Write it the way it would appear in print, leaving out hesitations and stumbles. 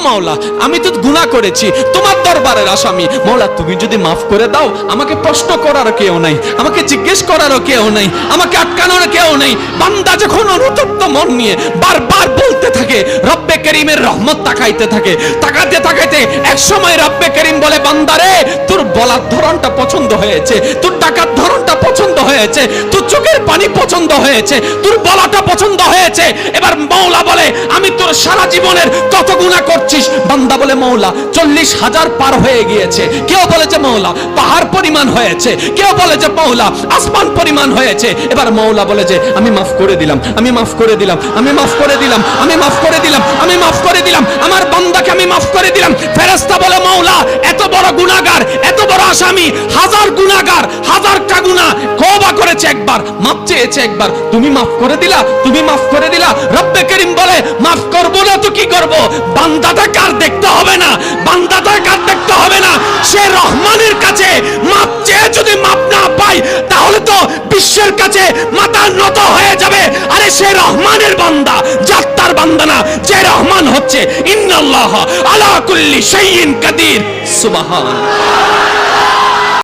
মাওলা, আমি তো গুনাহ করেছি, তোমার দরবারের আসামি। মাওলা তুমি যদি মাফ করে দাও, আমাকে প্রশ্ন করার কেউ নাই, আমাকে জিজ্ঞেস করারও কেউ নাই, আমাকে আটকানোর কেউ নেই। বান্দা যখন অনুতপ্ত মন নিয়ে বারবার বলতে থাকে, রব্বে করিমের রহমত তাকাইতে থাকে, তাকাতে তাকাইতে এক সময় রব্বে করিম বলে, বান্দারে তোর বলার ধরনটা পছন্দ হয়েছে, তোর ডাকার ধরনটা পছন্দ হয়েছে, তোর চোখের পানি পছন্দ হয়েছে, তোর বলাটা পছন্দ হয়েছে। এবার মওলা বলে, আমি তোর সারা জীবনের কত গুনাহ করছিস? বান্দা বলে, মওলা 40,000 পার হয়ে গিয়েছে। কেউ বলে যে মওলা পাহাড় পরিমাণ হয়েছে, কেউ বলে যে মওলা আসমান পরিমাণ হয়েছে। এবার মওলা বলে যে আমি মাফ করে দিলাম, আমি মাফ করে দিলাম, আমি মাফ করে দিলাম, আমি মাফ করে দিলাম, আমি মাফ করে দিলাম, আমার বান্দাকে আমি মাফ করে দিলাম। ফেরেশতা বলে, মওলা এত বড় গুনাহগার, এত বড় আসামি, হাজার গুনাহগার, হাজারটা গুনাহ তওবা করেছে একবার, মাফ চেয়েছে একবার, তুমি মাফ করে দিলা, তুমি মাফ করে দিলা। রব্বে করিম বলে, মাফ করব না তো কি করব? বান্দাটা কার দেখতে হবে না, বান্দাটা কার দেখতে হবে না। সে রহমানের কাছে মাফ চেয়ে যদি মাফ না পায়, তাহলে তো বিশ্বের কাছে মাথা নত হয়ে যাবে। আরে সে রহমানের বান্দা, জাত্তার বান্দা না, যে রহমান হচ্ছে ইন্নাল্লাহ আলা কুল্লি শাইইন কাদির। সুবহানাল্লাহ।